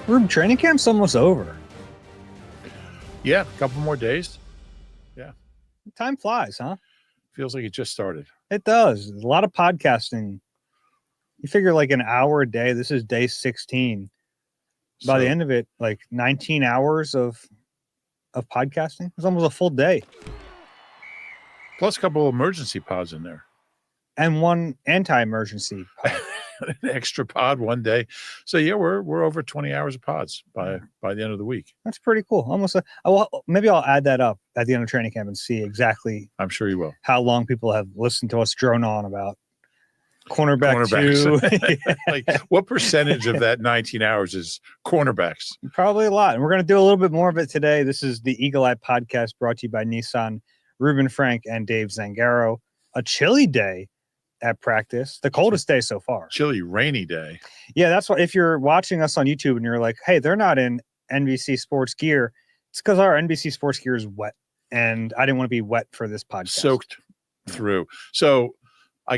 Reuben, training camp's almost over. Yeah, a couple more days. Yeah. Time flies, huh? Feels like it just started. It does. There's a lot of podcasting. You figure like an hour a day. This is day 16. By the end of it, like 19 hours of podcasting. It's almost a full day. Plus a couple of emergency pods in there. And one anti-emergency pod. An extra pod one day. So yeah, we're over 20 hours of pods by the end of the week. That's pretty cool. Almost. Maybe I'll add that up at the end of training camp and see exactly. I'm sure you will. How long people have listened to us drone on about cornerbacks. Yeah. Like what percentage of that 19 hours is cornerbacks? Probably a lot. And we're going to do a little bit more of it today. This is the Eagle Eye Podcast brought to you by Nissan, Reuben Frank, and Dave Zangaro. A chilly day at practice, the coldest day so far. Chilly, rainy day. Yeah, that's why if you're watching us on YouTube and you're like, hey, they're not in NBC Sports gear, it's because our NBC Sports gear is wet. And I didn't want to be wet for this podcast. Soaked through. So I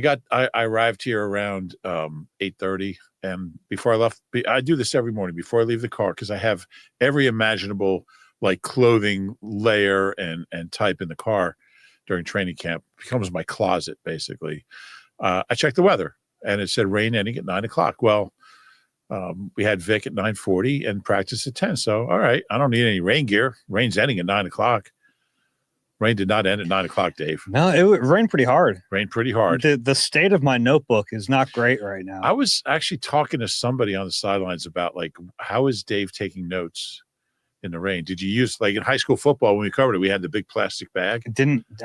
arrived here around 8:30, and before I left, I do this every morning before I leave the car because I have every imaginable like clothing layer and type in the car during training camp. It becomes my closet basically. I checked the weather and it said rain ending at 9:00. Well, we had Vic at 9:40 and practice at 10. So all right, I don't need any rain gear. Rain's ending at 9:00. Rain did not end at 9:00, Dave. No, it rained pretty hard. Rained pretty hard. The state of my notebook is not great right now. I was actually talking to somebody on the sidelines about like, how is Dave taking notes in the rain? Did you use, like in high school football, when we covered it, we had the big plastic bag?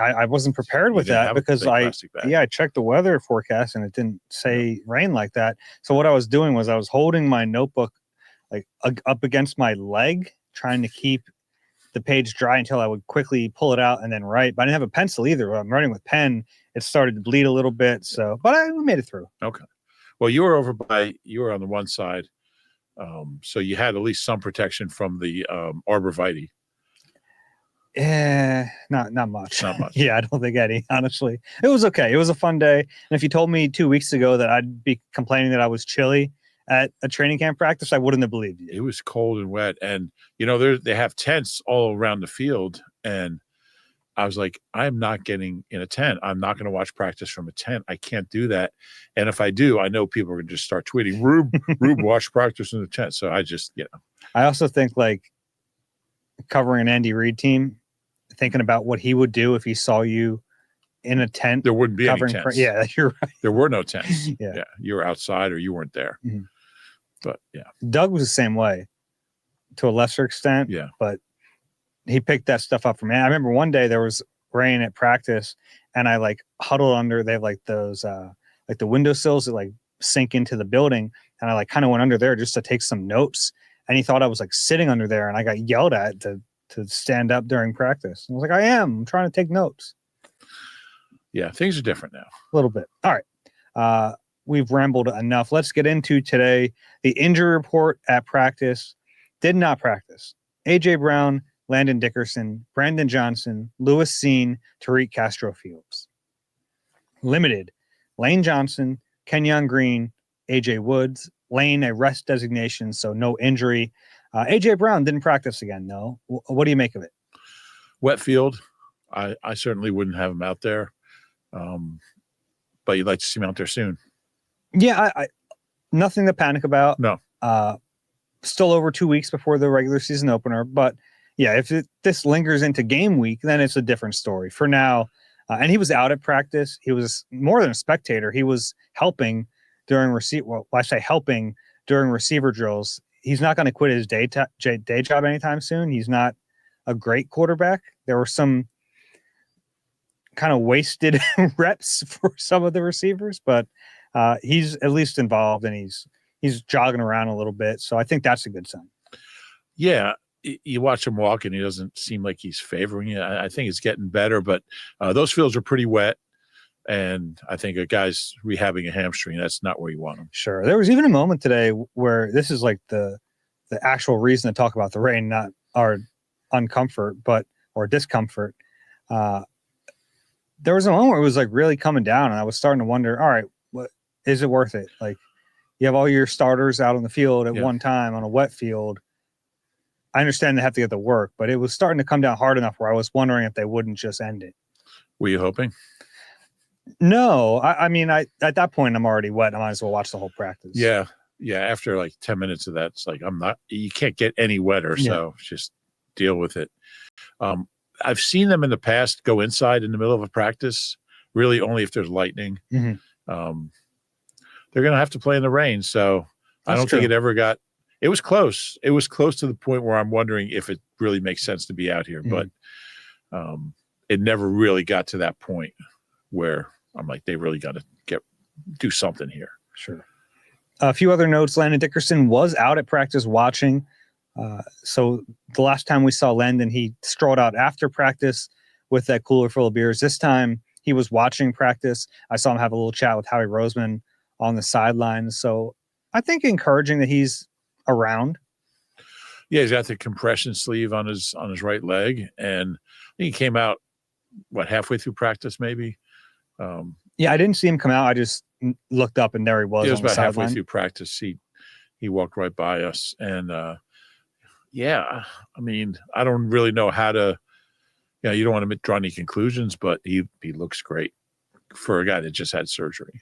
I wasn't prepared with that because I checked the weather forecast and it didn't say rain like that. So what I was doing was I was holding my notebook like up against my leg, trying to keep the page dry until I would quickly pull it out and then write. But I didn't have a pencil either. When I'm writing with pen, it started to bleed a little bit. So, but I made it through. Okay. Well, you were on the one side. So you had at least some protection from the arborvitae. Not much. Not much. Yeah, I don't think any, honestly. It was okay. It was a fun day. And if you told me 2 weeks ago that I'd be complaining that I was chilly at a training camp practice, I wouldn't have believed you. It was cold and wet. And, you know, they have tents all around the field. And I was like, I'm not getting in a tent. I'm not going to watch practice from a tent. I can't do that. And if I do, I know people are going to just start tweeting, Rube, watch practice in the tent. So I just, I also think like covering an Andy Reid team, thinking about what he would do if he saw you in a tent. There wouldn't be any tents. Yeah, you're right. There were no tents. Yeah. You were outside or you weren't there. Mm-hmm. But yeah. Doug was the same way to a lesser extent. Yeah. But he picked that stuff up for me. I remember one day there was rain at practice and I like huddled under, they have like those, like the windowsills that like sink into the building. And I like kind of went under there just to take some notes. And he thought I was like sitting under there and I got yelled at to stand up during practice. I was like, I'm trying to take notes. Yeah. Things are different now. A little bit. All right. We've rambled enough. Let's get into today. The injury report at practice. Did not practice. A.J. Brown, Landon Dickerson, Brandon Johnson, Lewis Seen, Tariq Castro-Fields. Limited. Lane Johnson, Kenyon Green, A.J. Woods. Lane, a rest designation, so no injury. A.J. Brown didn't practice again, though. What do you make of it? Wet field. I certainly wouldn't have him out there. But you'd like to see him out there soon. Yeah, I nothing to panic about. No. Still over 2 weeks before the regular season opener. But, yeah, if this lingers into game week, then it's a different story. For now, and he was out at practice. He was more than a spectator. He was helping during helping during receiver drills. He's not going to quit his day job anytime soon. He's not a great quarterback. There were some kind of wasted reps for some of the receivers, but he's at least involved and he's jogging around a little bit. So I think that's a good sign. Yeah. You watch him walk and he doesn't seem like he's favoring you. I think it's getting better, but those fields are pretty wet. And I think a guy's rehabbing a hamstring. That's not where you want him. Sure. There was even a moment today where this is like the actual reason to talk about the rain, not our uncomfort, or discomfort. There was a moment where it was like really coming down and I was starting to wonder, all right, what is it worth it? Like you have all your starters out on the field at Yeah. one time on a wet field. I understand they have to get the work, but it was starting to come down hard enough where I was wondering if they wouldn't just end it. Were you hoping? No, I mean, at that point, I'm already wet. I might as well watch the whole practice. Yeah. Yeah. After like 10 minutes of that, it's like, you can't get any wetter. So just deal with it. I've seen them in the past go inside in the middle of a practice, really only if there's lightning. Mhm. They're going to have to play in the rain. So I don't think it ever got, it was close. It was close to the point where I'm wondering if it really makes sense to be out here, but it never really got to that point where I'm like, they really got to do something here. Sure. A few other notes. Landon Dickerson was out at practice watching. So the last time we saw Landon, he strolled out after practice with that cooler full of beers. This time he was watching practice. I saw him have a little chat with Howie Roseman on the sidelines. So I think encouraging that he's around. Yeah, he's got the compression sleeve on his right leg, and I think he came out halfway through practice, maybe. Yeah, I didn't see him come out. I just looked up, and there he was. It was on the about halfway sideline. through practice. He walked right by us, and I mean, I don't really know how to. You don't want to draw any conclusions, but he looks great for a guy that just had surgery.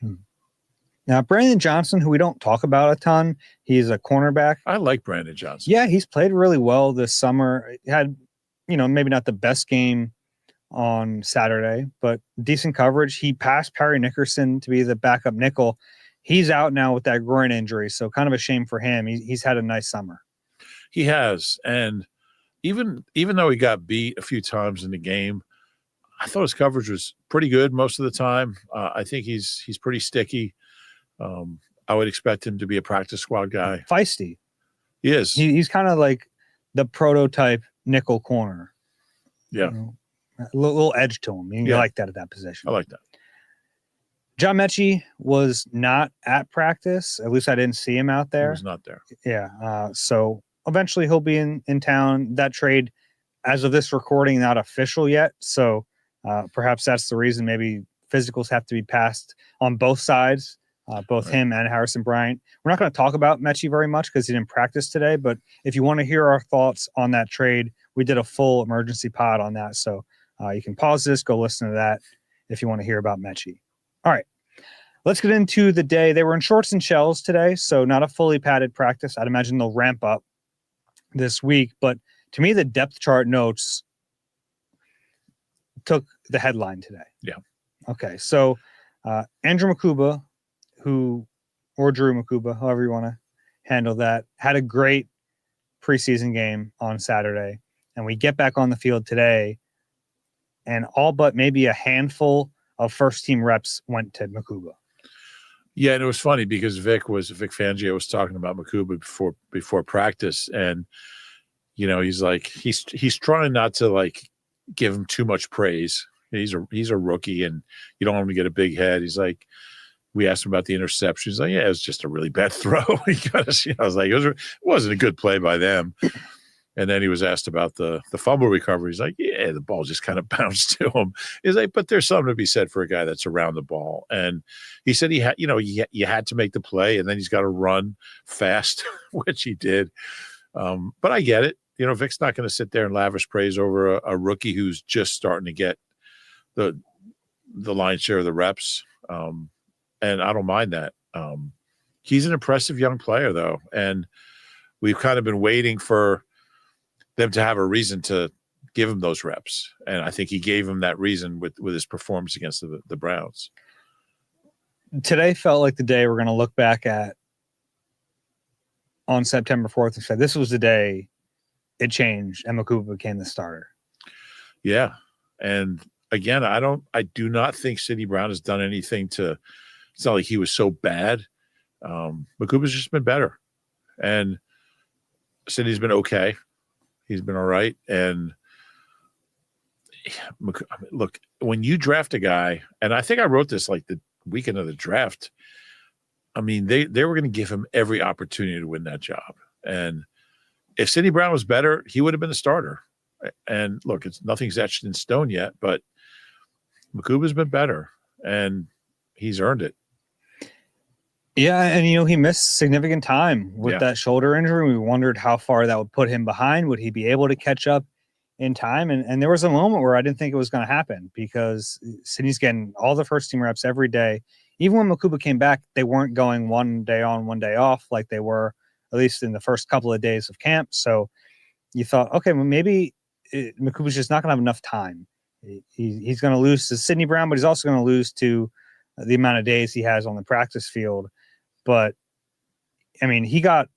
Now, Brandon Johnson, who we don't talk about a ton, he's a cornerback. I like Brandon Johnson. Yeah, he's played really well this summer. He had, maybe not the best game on Saturday, but decent coverage. He passed Perry Nickerson to be the backup nickel. He's out now with that groin injury, so kind of a shame for him. He's had a nice summer. He has, and even though he got beat a few times in the game, I thought his coverage was pretty good most of the time. I think he's pretty sticky. I would expect him to be a practice squad guy. Feisty. He is. He's kind of like the prototype nickel corner. Yeah. A little edge to him. You like that at that position. I like that. John Mechie was not at practice. At least I didn't see him out there. He was not there. Yeah. So eventually he'll be in town. That trade, as of this recording, not official yet. So perhaps that's the reason. Maybe physicals have to be passed on both sides, both him and Harrison Bryant. We're not going to talk about Mechie very much because he didn't practice today. But if you want to hear our thoughts on that trade, we did a full emergency pod on that. So you can pause this, go listen to that if you want to hear about Mechie. All right. Let's get into the day. They were in shorts and shells today, so not a fully padded practice. I'd imagine they'll ramp up this week. But to me, the depth chart notes took the headline today. Yeah. Okay. So Andrew Mukuba, or Drew Mukuba, however you want to handle that, had a great preseason game on Saturday. And we get back on the field today, and all but maybe a handful of first-team reps went to Mukuba. Yeah, and it was funny because Vic Fangio was talking about Mukuba before practice, and he's like he's trying not to like give him too much praise. He's a rookie, and you don't want him to get a big head. He's like, we asked him about the interception. He's like, yeah, it was just a really bad throw. I was like, it wasn't a good play by them. And then he was asked about the fumble recovery. He's like, yeah, the ball just kind of bounced to him. He's like, but there's something to be said for a guy that's around the ball. And he said you had to make the play, and then he's got to run fast, which he did. But I get it. Vic's not going to sit there and lavish praise over a rookie who's just starting to get the lion's share of the reps. And I don't mind that. He's an impressive young player, though. And we've kind of been waiting for them to have a reason to give him those reps. And I think he gave him that reason with his performance against the Browns. Today felt like the day we're going to look back at on September 4th and say, this was the day it changed and Mukuba became the starter. Yeah. And again, I do not think Sidney Brown has done anything it's not like he was so bad. Mukuba's just been better. And Sidney's been okay. He's been all right. And look, when you draft a guy, and I think I wrote this like the weekend of the draft, I mean, they were going to give him every opportunity to win that job. And if Sidney Brown was better, he would have been a starter. And look, nothing's etched in stone yet, but Mukuba's been better, and he's earned it. Yeah, and he missed significant time with that shoulder injury. We wondered how far that would put him behind. Would he be able to catch up in time? And there was a moment where I didn't think it was going to happen because Sydney's getting all the first team reps every day. Even when Mukuba came back, they weren't going one day on, one day off like they were, at least in the first couple of days of camp. So you thought, okay, well, maybe Mukuba's just not going to have enough time. He's going to lose to Sidney Brown, but he's also going to lose to the amount of days he has on the practice field. But I mean, he got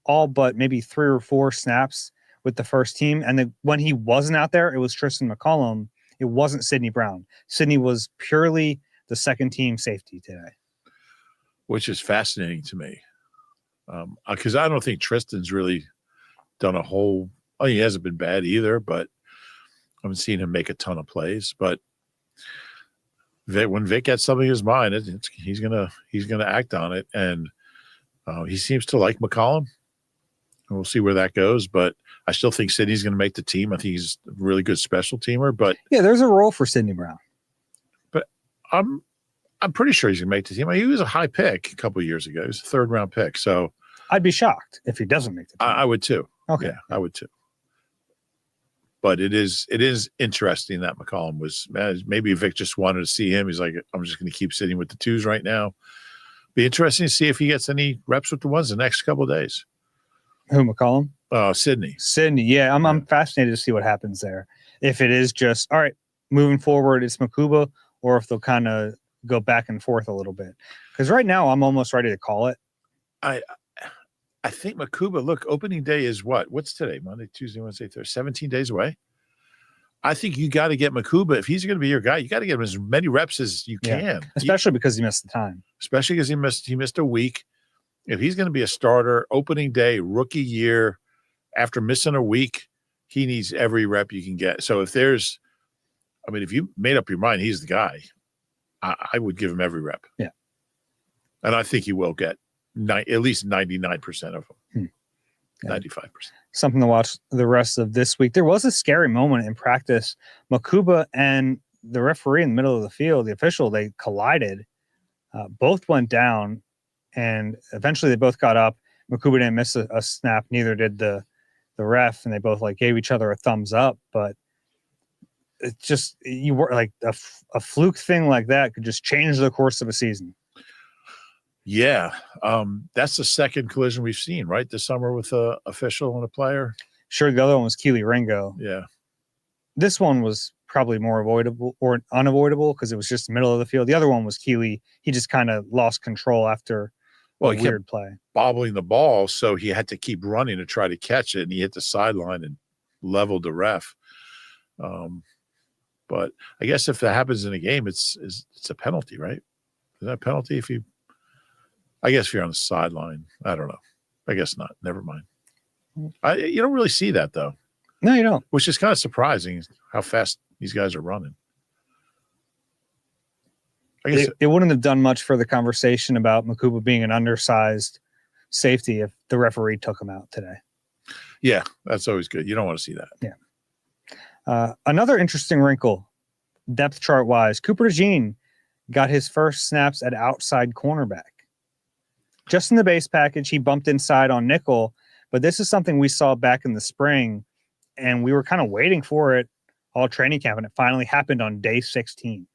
all but maybe 3 or 4 snaps with the first team. And when he wasn't out there, it was Tristan McCollum. It wasn't Sidney Brown. Sidney was purely the second team safety today. Which is fascinating to me. Because I don't think Tristan's really done a whole – he hasn't been bad either, but I haven't seen him make a ton of plays. But when Vic gets something in his mind, he's gonna act on it, and he seems to like McCollum. And we'll see where that goes, but I still think Sidney's going to make the team. I think he's a really good special teamer. But yeah, there's a role for Sidney Brown. But I'm pretty sure he's going to make the team. He was a high pick a couple of years ago. He was a 3rd round pick. So I'd be shocked if he doesn't make the team. I would too. Okay, yeah, I would too. But it is interesting that McCollum was, maybe Vic just wanted to see him. He's like, I'm just going to keep sitting with the 2s right now. Be interesting to see if he gets any reps with the 1s the next couple of days. Who, McCollum? Sidney. Yeah, I'm fascinated to see what happens there. If it is just, all right, moving forward, it's Mukuba, or if they'll kind of go back and forth a little bit. Because right now, I'm almost ready to call it. I think Mukuba, look, opening day is what? What's today? Monday, Tuesday, Wednesday, Thursday, 17 days away. I think you got to get Mukuba. If he's going to be your guy, you got to get him as many reps as you can. Especially because he missed the time. Especially because he missed a week. If he's going to be a starter, opening day, rookie year, after missing a week, he needs every rep you can get. So if you made up your mind, he's the guy, I would give him every rep. Yeah. And I think he will get at least 99% of them. 95%. Something to watch the rest of this week. There was a scary moment in practice. Mukuba and the referee in the middle of the field, the official, they collided. Both went down, and eventually they both got up. Mukuba didn't miss a snap. Neither did the ref, and they both gave each other a thumbs up. But it's just you were like a fluke thing like that could just change the course of a season. Yeah, that's the second collision we've seen, right, this summer with an official and a player. Sure, the other one was Keely Ringo. Yeah. This one was probably more avoidable or unavoidable because it was just the middle of the field. The other one was Keely. He just kind of lost control after a weird play. Bobbling the ball, so he had to keep running to try to catch it, and he hit the sideline and leveled the ref. But I guess if that happens in a game, it's a penalty, right? Is that a penalty if you – I guess if you're on the sideline, I don't know. I guess not. Never mind. You don't really see that, though. No, you don't. Which is kind of surprising how fast these guys are running. I guess it wouldn't have done much for the conversation about Mukuba being an undersized safety if the referee took him out today. Yeah, that's always good. You don't want to see that. Yeah. Another interesting wrinkle, depth chart-wise, Cooper DeJean got his first snaps at outside cornerback. Just in the base package, he bumped inside on nickel, but this is something we saw back in the spring, and we were kind of waiting for it all training camp, and it finally happened on day 16.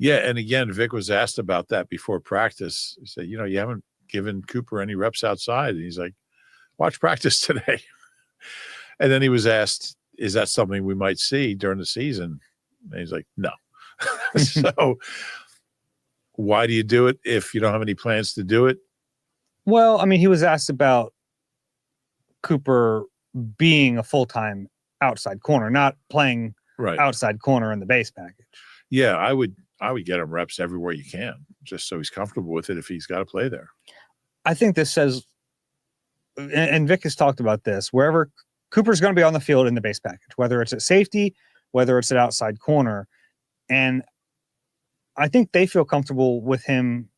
Yeah, and again, Vic was asked about that before practice. He said, you haven't given Cooper any reps outside. And he's like, watch practice today. And then he was asked, is that something we might see during the season? And he's like, no. So why do you do it if you don't have any plans to do it? Well, I mean, he was asked about Cooper being a full-time outside corner, not playing outside corner in the base package. Yeah, I would get him reps everywhere you can, just so he's comfortable with it if he's got to play there. I think this says, and Vic has talked about this, wherever Cooper's going to be on the field in the base package, whether it's at safety, whether it's at outside corner. And I think they feel comfortable with him,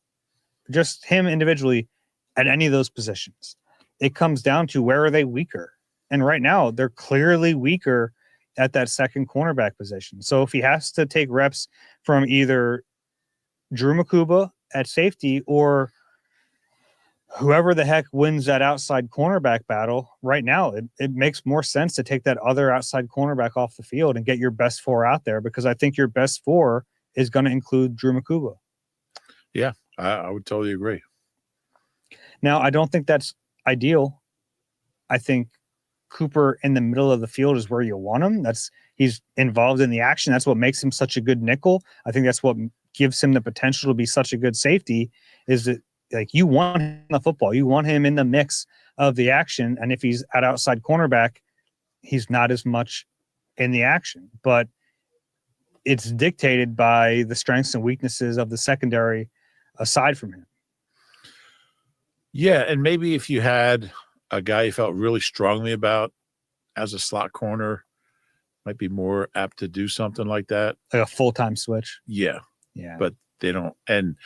just him individually, at any of those positions. It comes down to where are they weaker? And right now, they're clearly weaker at that second cornerback position. So if he has to take reps from either Drew Mukuba at safety or whoever the heck wins that outside cornerback battle right now, it makes more sense to take that other outside cornerback off the field and get your best 4 out there, because I think your best 4 is going to include Drew Mukuba. Yeah, I would totally agree. Now, I don't think that's ideal. I think Cooper in the middle of the field is where you want him. He's involved in the action. That's what makes him such a good nickel. I think that's what gives him the potential to be such a good safety, is that like you want him in the football. You want him in the mix of the action. And if he's at outside cornerback, he's not as much in the action. But it's dictated by the strengths and weaknesses of the secondary aside from him. Yeah, and maybe if you had a guy you felt really strongly about as a slot corner, might be more apt to do something like that. Like a full-time switch. Yeah. Yeah. But they don't. And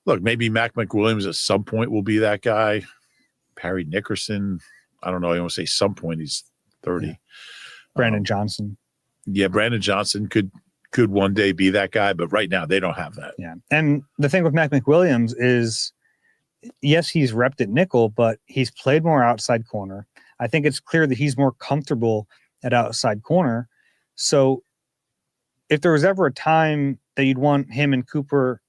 look, maybe Mac McWilliams at some point will be that guy. Parry Nickerson, I don't know. I want to say some point he's 30. Yeah. Brandon Johnson. Yeah, Brandon Johnson could one day be that guy, but right now they don't have that. Yeah. And the thing with Mac McWilliams is, yes, he's repped at nickel, but he's played more outside corner. I think it's clear that he's more comfortable at outside corner. So if there was ever a time that you'd want him and Cooper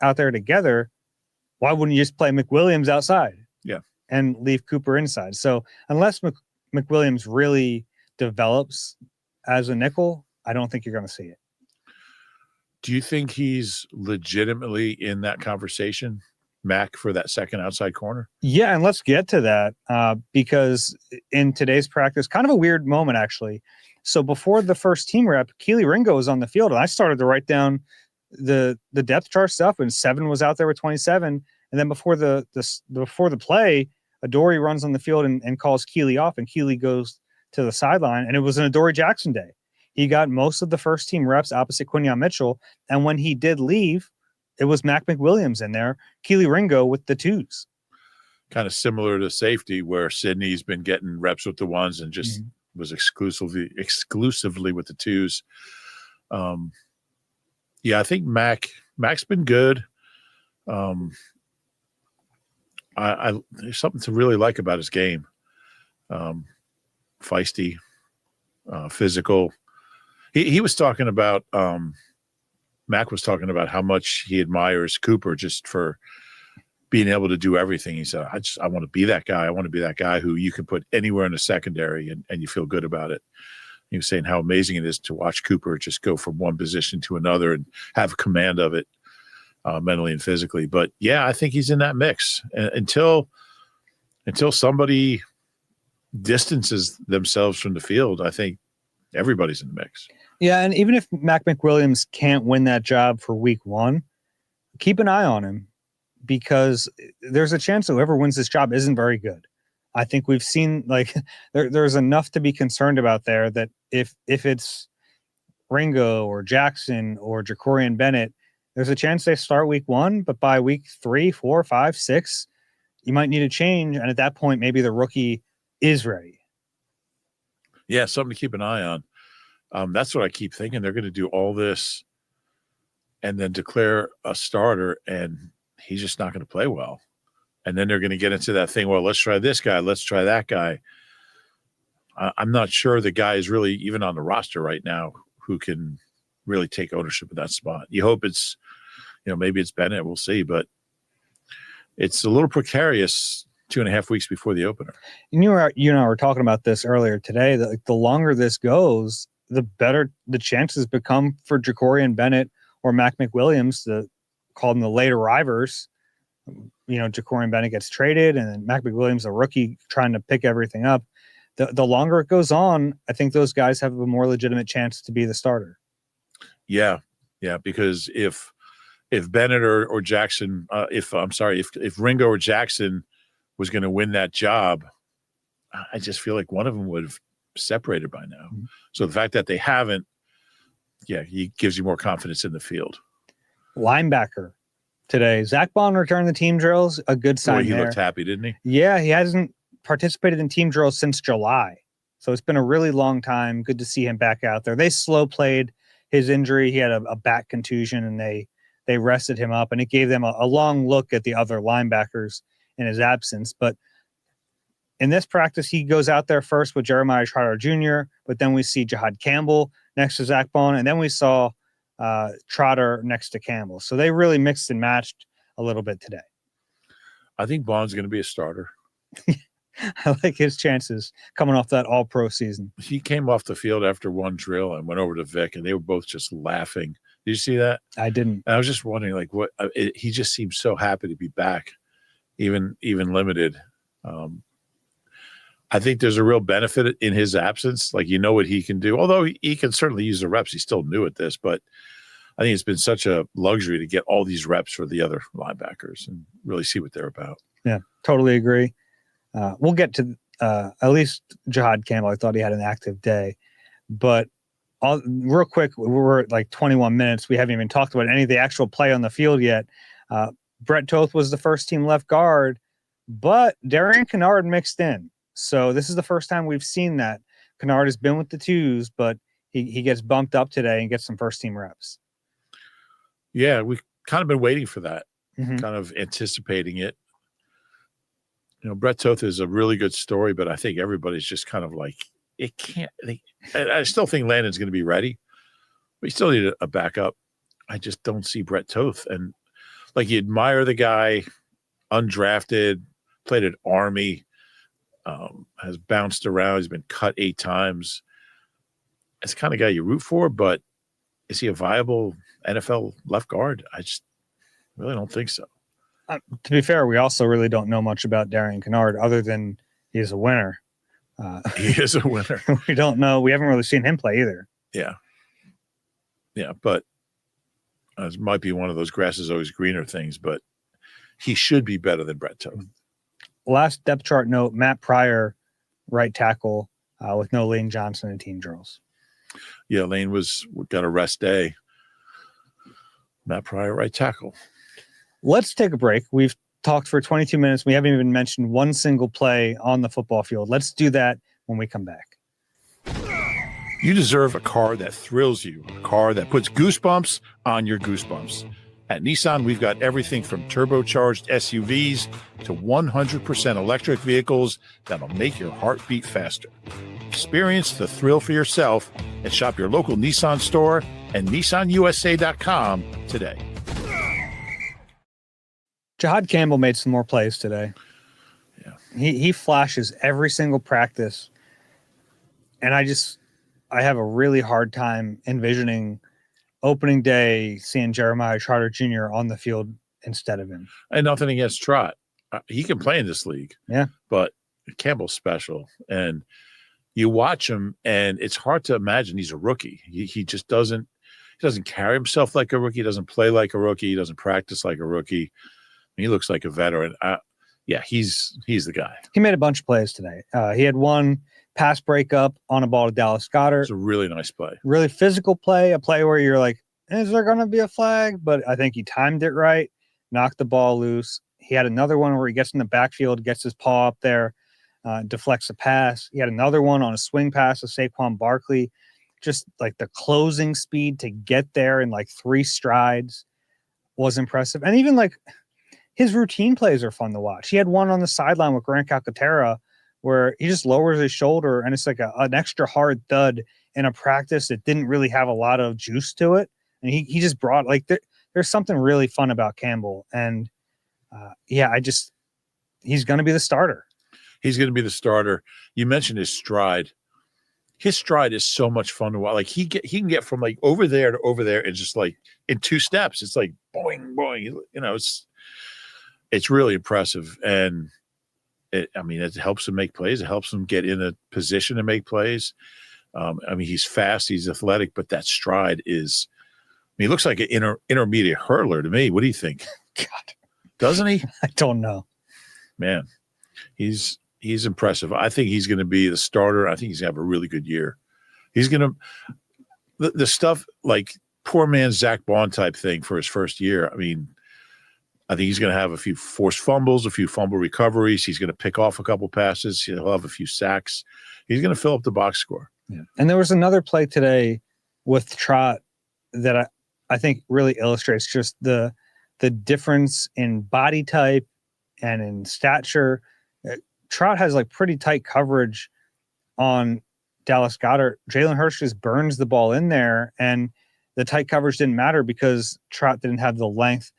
out there together, why wouldn't you just play McWilliams outside? Yeah. And leave Cooper inside? So unless McWilliams really develops as a nickel, I don't think you're going to see it. Do you think he's legitimately in that conversation, Mac, for that second outside corner? Yeah, and let's get to that because in today's practice, kind of a weird moment, actually. So before the first team rep, Keely Ringo was on the field, and I started to write down the depth chart stuff, and 7 was out there with 27. And then before the play, Adoree runs on the field and calls Keely off, and Keely goes to the sideline, and it was an Adoree Jackson day. He got most of the first team reps opposite Quinyon Mitchell, and when he did leave, it was Mac McWilliams in there, Keely Ringo with the 2s. Kind of similar to safety, where Sidney's been getting reps with the 1s and just was exclusively with the 2s. Yeah, I think Mac's been good. There's something to really like about his game. Feisty, physical. He was talking about Mac was talking about how much he admires Cooper just for being able to do everything. He said, I want to be that guy. I want to be that guy who you can put anywhere in the secondary and you feel good about it. He was saying how amazing it is to watch Cooper just go from one position to another and have command of it mentally and physically. But yeah, I think he's in that mix until somebody distances themselves from the field. I think everybody's in the mix. Yeah, and even if Mac McWilliams can't win that job for week 1, keep an eye on him, because there's a chance that whoever wins this job isn't very good. I think we've seen there's enough to be concerned about there, that if it's Ringo or Jackson or Jacorian Bennett, there's a chance they start week 1, but by week 3, 4, 5, 6, you might need a change. And at that point, maybe the rookie is ready. Yeah, something to keep an eye on. That's what I keep thinking. They're going to do all this and then declare a starter, and he's just not going to play well. And then they're going to get into that thing, well, let's try this guy, let's try that guy. I'm not sure the guy is really even on the roster right now who can really take ownership of that spot. You hope it's, maybe it's Bennett. We'll see. But it's a little precarious 2.5 weeks before the opener. You and I were talking about this earlier today, that the longer this goes, the better the chances become for Jacorian Bennett or Mac McWilliams to call them the late arrivers. Jacorian Bennett gets traded, and then Mac McWilliams, a rookie, trying to pick everything up. The longer it goes on, I think those guys have a more legitimate chance to be the starter. Yeah, because if Bennett or Jackson, if Ringo or Jackson was going to win that job, I just feel like one of them would have separated by now. Mm-hmm. So the fact that they haven't, he gives you more confidence in the field. Linebacker today, Zach Bond returned the team drills. A good sign. He looked happy, didn't he? Yeah, he hasn't participated in team drills since July, so it's been a really long time. Good to see him back out there. They slow played his injury. He had a back contusion, and they rested him up, and it gave them a long look at the other linebackers in his absence. But in this practice, he goes out there first with Jeremiah Trotter Jr., but then we see Jihad Campbell next to Zach Bond, and then we saw Trotter next to Campbell. So they really mixed and matched a little bit today. I think Bond's going to be a starter. I like his chances coming off that all-pro season. He came off the field after one drill and went over to Vic, and they were both just laughing. Did you see that? I didn't. And I was just wondering, like, he just seemed so happy to be back, even limited. I think there's a real benefit in his absence. Like, what he can do, although he can certainly use the reps. He's still new at this, but I think it's been such a luxury to get all these reps for the other linebackers and really see what they're about. Yeah, totally agree. We'll get to at least Jihad Campbell. I thought he had an active day, but real quick, we're at like 21 minutes. We haven't even talked about any of the actual play on the field yet. Brett Toth was the first team left guard, but Darian Kennard mixed in. So this is the first time we've seen that. Kennard has been with the twos, but he gets bumped up today and gets some first team reps. Yeah, we've kind of been waiting for that, Mm-hmm. kind of anticipating it. Brett Toth is a really good story, but I think everybody's just kind of like, it can't. I still think Landon's going to be ready. We still need a backup. I just don't see Brett Toth. And like, you admire the guy, undrafted, played at Army, has bounced around. He's been cut 8 times. It's the kind of guy you root for, but is he a viable NFL left guard? I just really don't think so. To be fair, we also really don't know much about Darian Kennard other than he's a winner. He is a winner. We don't know. We haven't really seen him play either. Yeah. Yeah, but it might be one of those grass is always greener things, but he should be better than Brett Toth. Last depth chart note, Matt Pryor, right tackle, with no Lane Johnson in team drills. Yeah, Lane got a rest day. Matt Pryor, right tackle. Let's take a break. We've talked for 22 minutes. We haven't even mentioned one single play on the football field. Let's do that when we come back. You deserve a car that thrills you, a car that puts goosebumps on your goosebumps. At Nissan, we've got everything from turbocharged SUVs to 100% electric vehicles that'll make your heart beat faster. Experience the thrill for yourself and shop your local Nissan store and nissanusa.com today. Jihad Campbell made some more plays today. Yeah. He flashes every single practice. And I have a really hard time envisioning opening day seeing Jeremiah Trotter Jr. on the field instead of him. And nothing against Trot. He can play in this league. Yeah. But Campbell's special. And you watch him, and it's hard to imagine he's a rookie. He just doesn't carry himself like a rookie. He doesn't play like a rookie. He doesn't practice like a rookie. He looks like a veteran. Yeah, he's the guy. He made a bunch of plays today. He had one pass breakup on a ball to Dallas Goedert. It's a really nice play. Really physical play, a play where you're like, is there going to be a flag? But I think he timed it right, knocked the ball loose. He had another one where he gets in the backfield, gets his paw up there, deflects a pass. He had another one on a swing pass to Saquon Barkley. Just like the closing speed to get there in like 3 strides was impressive. And even like his routine plays are fun to watch. He had one on the sideline with Grant Calcaterra where he just lowers his shoulder and it's like an extra hard thud in a practice that didn't really have a lot of juice to it. And he just brought like there's something really fun about Campbell. And he's going to be the starter. He's going to be the starter. You mentioned his stride. His stride is so much fun to watch. Like he can get from like over there to over there and just like in 2 steps. It's like boing, boing. It's really impressive. And it helps him make plays. It helps him get in a position to make plays. He's fast, he's athletic, but that stride is, he looks like an intermediate hurler to me. What do you think? God. Doesn't he? I don't know. Man, he's impressive. I think he's going to be the starter. I think he's going to have a really good year. He's going to, the stuff like poor man Zach Bond type thing for his first year. I think he's going to have a few forced fumbles, a few fumble recoveries. He's going to pick off a couple passes. He'll have a few sacks. He's going to fill up the box score. Yeah. And there was another play today with Trot that I think really illustrates just the difference in body type and in stature. Trout has like pretty tight coverage on Dallas Goedert. Jalen Hurts just burns the ball in there, and the tight coverage didn't matter because Trout didn't have the length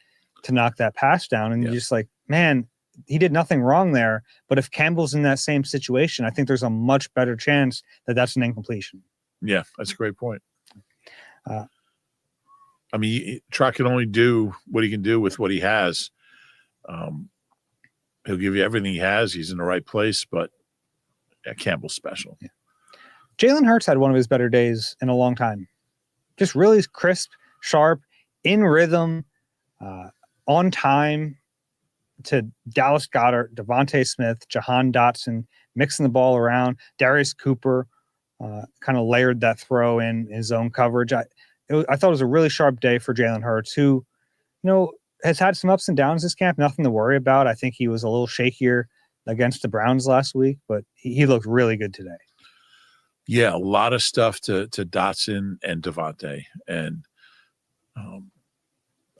to knock that pass down. And you're just like, man, he did nothing wrong there. But if Campbell's in that same situation, I think there's a much better chance that that's an incompletion. Yeah, that's a great point. I mean, Trout can only do what he can do with what he has. He'll give you everything he has. He's in the right place, but Campbell's special. Yeah. Jalen Hurts had one of his better days in a long time. Just really crisp, sharp, in rhythm, on time to Dallas Goedert, Devontae Smith, Jahan Dotson, mixing the ball around. Darius Cooper kind of layered that throw in his own coverage. I thought it was a really sharp day for Jalen Hurts, who, has had some ups and downs this camp. Nothing to worry about. I think he was a little shakier against the Browns last week, but he looked really good today. Yeah, a lot of stuff to Dotson and Devontae, and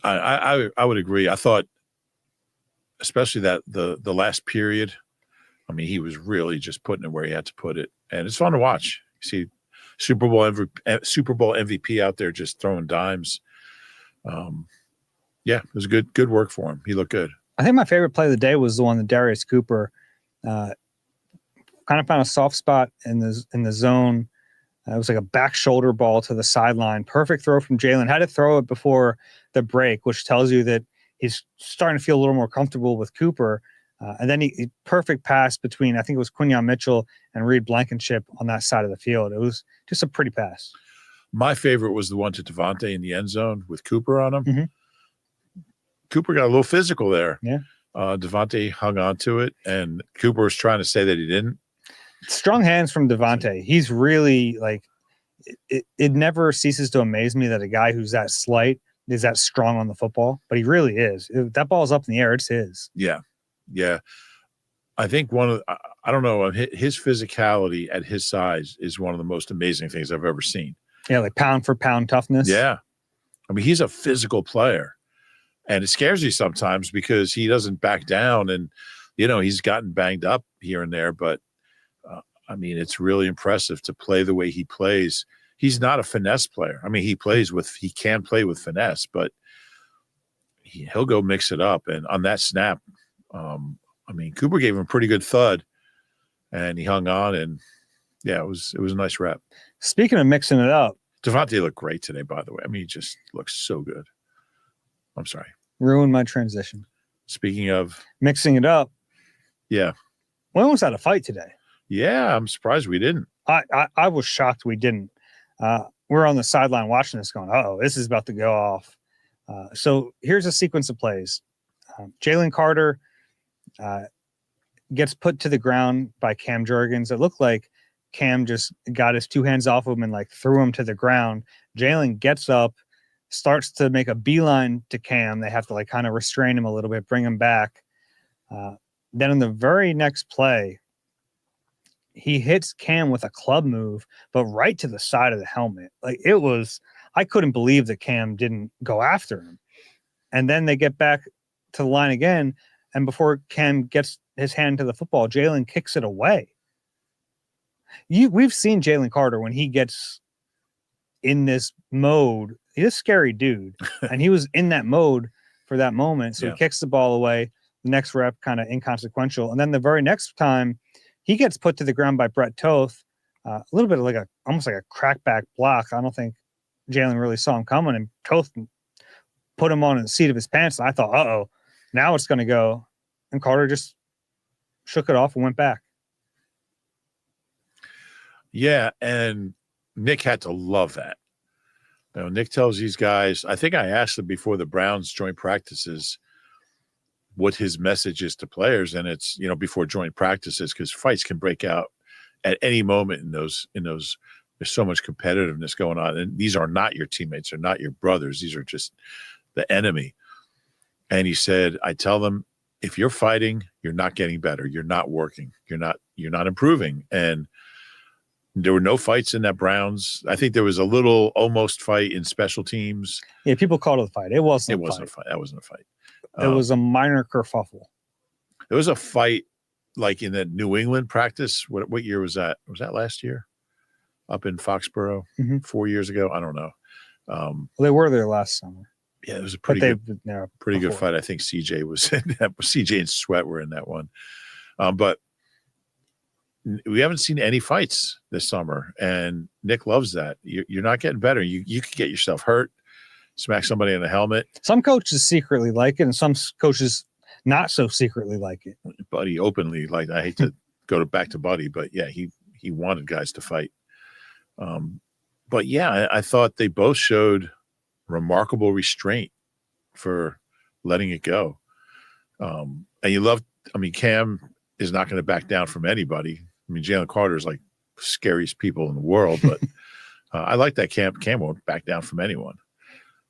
I would agree. I thought, especially that the last period, I mean, he was really just putting it where he had to put it, and it's fun to watch. You see Super Bowl MVP out there just throwing dimes. Yeah, it was good work for him. He looked good. I think my favorite play of the day was the one that Darius Cooper kind of found a soft spot in the zone. It was like a back shoulder ball to the sideline. Perfect throw from Jalen. Had to throw it before the break, which tells you that he's starting to feel a little more comfortable with Cooper. And then he perfect pass between, I think it was Quinyon Mitchell and Reed Blankenship on that side of the field. It was just a pretty pass. My favorite was the one to Devontae in the end zone with Cooper on him. Mm-hmm. Cooper got a little physical there. Yeah. Devontae hung on to it, and Cooper was trying to say that he didn't. Strong hands from Devontae. He's really like, it never ceases to amaze me that a guy who's that slight is that strong on the football, but he really is. If that ball's up in the air, it's his. Yeah. Yeah. I think I don't know, his physicality at his size is one of the most amazing things I've ever seen. Yeah, like pound for pound toughness. Yeah. I mean, he's a physical player. And it scares you sometimes because he doesn't back down, and he's gotten banged up here and there. But I mean, it's really impressive to play the way he plays. He's not a finesse player. I mean, he can play with finesse, but he'll go mix it up. And on that snap, I mean, Cooper gave him a pretty good thud, and he hung on. And yeah, it was a nice rep. Speaking of mixing it up, Devontae looked great today, by the way. I mean, he just looks so good. I'm sorry. Ruined my transition. Speaking of mixing it up. Yeah. We almost had a fight today. Yeah, I'm surprised we didn't. I was shocked we didn't. We're on the sideline watching this going, this is about to go off. So here's a sequence of plays. Jalen Carter gets put to the ground by Cam Jurgens. It looked like Cam just got his two hands off him and like threw him to the ground. Jalen gets up, starts to make a beeline to Cam. They have to like kind of restrain him a little bit, bring him back. Then in the very next play, he hits Cam with a club move, but right to the side of the helmet. Like I couldn't believe that Cam didn't go after him. And then they get back to the line again. And before Cam gets his hand to the football, Jalen kicks it away. We've seen Jalen Carter when he gets in this mode. He's a scary dude, and he was in that mode for that moment. So He kicks the ball away. The next rep kind of inconsequential, and then the very next time he gets put to the ground by Brett Toth, a little bit of almost like a crackback block. I don't think Jalen really saw him coming, and Toth put him on the seat of his pants. And I thought, now it's going to go, and Carter just shook it off and went back. Yeah, and Nick had to love that. Nick tells these guys, I think I asked him before the Browns joint practices what his message is to players, and it's, before joint practices, because fights can break out at any moment in those, there's so much competitiveness going on. And these are not your teammates, they're not your brothers. These are just the enemy. And he said, I tell them, if you're fighting, you're not getting better. You're not working. You're not improving. And there were no fights in that Browns. I think there was a little almost fight in special teams. Yeah, people called it a fight. It wasn't a fight. That wasn't a fight. It was a minor kerfuffle. There was a fight like in that New England practice. What year was that? Was that last year? Up in Foxborough 4 years ago? I don't know. Well, they were there last summer. Yeah, it was a pretty good before. fight. I think CJ was in that. CJ and Sweat were in that one. But we haven't seen any fights this summer, and Nick loves that. You're not getting better. You could get yourself hurt, smack somebody in the helmet. Some coaches secretly like it, and some coaches not so secretly like it. Buddy openly like. I hate to go back to Buddy, but yeah, he wanted guys to fight. But yeah, I thought they both showed remarkable restraint for letting it go. And you love. I mean, Cam is not going to back down from anybody. I mean, Jalen Carter is like the scariest people in the world, but I like that Cam won't back down from anyone.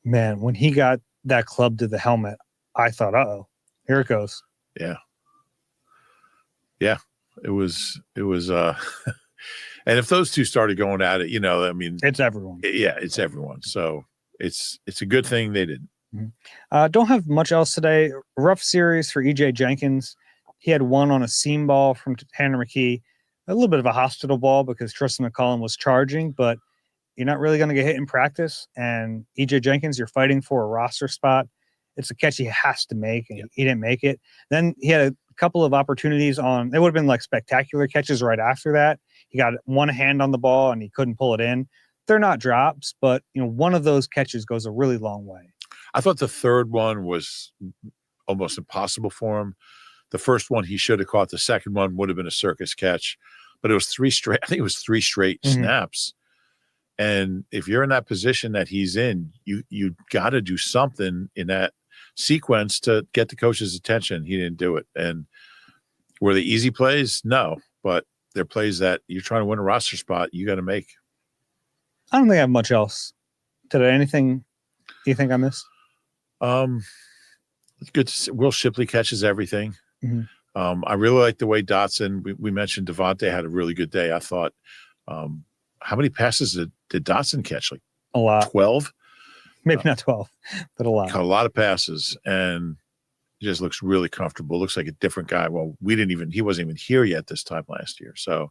Man, when he got that club to the helmet, I thought, uh-oh, here it goes. Yeah. Yeah. It was and if those two started going at it, I mean, it's everyone. Yeah, it's everyone. So it's a good thing they didn't. Don't have much else today. Rough series for EJ Jenkins. He had one on a seam ball from Tanner McKee. A little bit of a hospital ball because Tristan McCollum was charging, but you're not really going to get hit in practice. And EJ Jenkins, you're fighting for a roster spot. It's a catch he has to make, and he didn't make it. Then he had a couple of opportunities on. They would have been like spectacular catches right after that. He got one hand on the ball and he couldn't pull it in. They're not drops, but one of those catches goes a really long way. I thought the third one was almost impossible for him. The first one he should have caught. The second one would have been a circus catch, but it was three straight snaps. And if you're in that position that he's in, you got to do something in that sequence to get the coach's attention. He didn't do it. And were they easy plays? No, but they're plays that you're trying to win a roster spot. You got to make. I don't think I have much else today. Anything you think I missed? It's good to see. Will Shipley catches everything. I really like the way Dotson, we mentioned Devontae had a really good day. I thought, how many passes did Dotson catch? Like a lot. 12? Maybe not 12, but a lot. A lot of passes, and he just looks really comfortable. Looks like a different guy. Well, he wasn't even here yet this time last year. So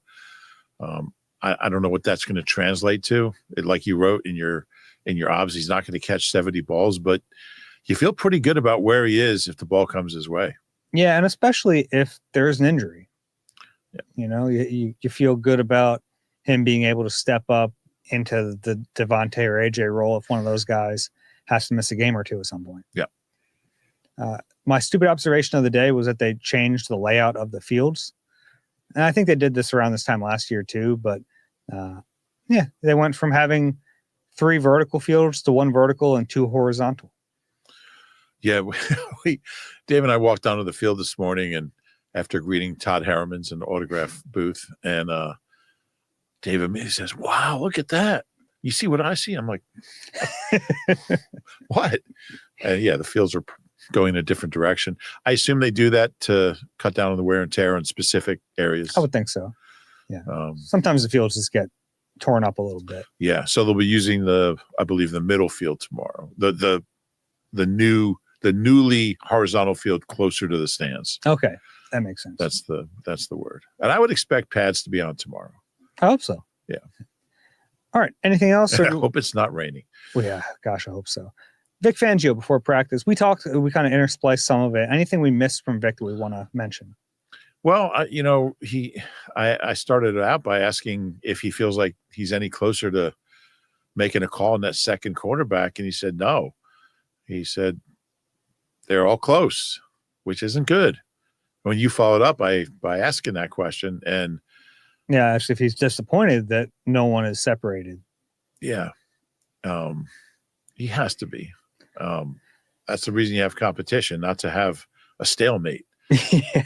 I don't know what that's going to translate to. Like you wrote in your obs, he's not going to catch 70 balls, but you feel pretty good about where he is if the ball comes his way. Yeah, and especially if there's an injury. Yeah. You feel good about him being able to step up into the Devontae or AJ role if one of those guys has to miss a game or two at some point. Yeah. My stupid observation of the day was that they changed the layout of the fields. And I think they did this around this time last year too, but they went from having 3 vertical fields to 1 vertical and 2 horizontal. Yeah, Dave and I walked onto the field this morning, and after greeting Todd Harriman's in the autograph booth, and Dave immediately says, "Wow, look at that! You see what I see?" I'm like, "What?" And yeah, the fields are going in a different direction. I assume they do that to cut down on the wear and tear in specific areas. I would think so. Yeah. Sometimes the fields just get torn up a little bit. Yeah, so they'll be using I believe the middle field tomorrow. The newly horizontal field closer to the stands. Okay, that makes sense. That's the word. And I would expect pads to be on tomorrow. I hope so. Yeah. All right. Anything else? I hope it's not raining. Well, yeah. Gosh, I hope so. Vic Fangio before practice. We kind of interspliced some of it. Anything we missed from Vic that we want to mention? Well, I started out by asking if he feels like he's any closer to making a call on that second quarterback, and he said no. He said they're all close, which isn't good. When you followed up by asking that question, and yeah, actually, if he's disappointed that no one is separated, yeah, he has to be. That's the reason you have competition, not to have a stalemate. Yeah.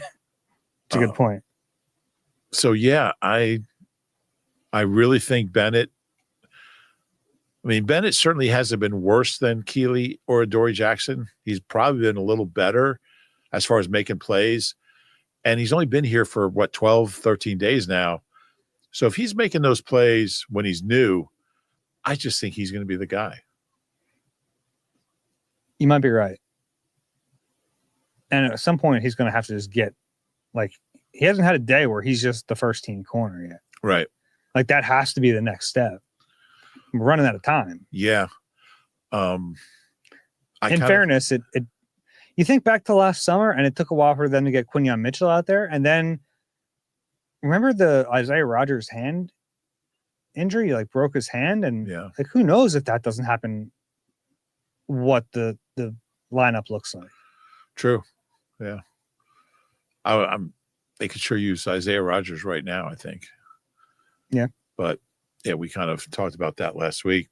It's a good point. So yeah, I really think Bennett certainly hasn't been worse than Keeley or Adoree Jackson. He's probably been a little better as far as making plays. And he's only been here for 12, 13 days now. So if he's making those plays when he's new, I just think he's going to be the guy. You might be right. And at some point he's going to have to just get Like, he hasn't had a day where he's just the first team corner yet. Right. Like, that has to be the next step. We're running out of time. Yeah. In fairness, it you think back to last summer, and it took a while for them to get Quinyon Mitchell out there, and then remember the Isaiah Rogers hand injury? He, like, broke his hand, and like, who knows if that doesn't happen, what the lineup looks like. True. Yeah. They could sure use Isaiah Rogers right now, I think. Yeah. But yeah, we kind of talked about that last week.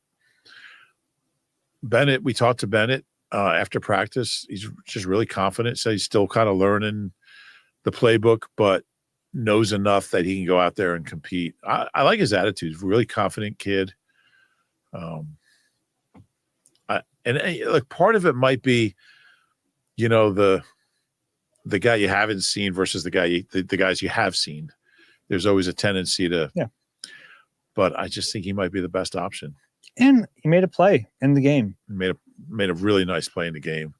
Bennett, we talked to Bennett after practice. He's just really confident. So he's still kind of learning the playbook, but knows enough that he can go out there and compete. I like his attitude. He's a really confident kid. Look, part of it might be, the guy you haven't seen versus the guys you have seen. There's always a tendency to, but I just think he might be the best option. And he made a play in the game. Made a really nice play in the game.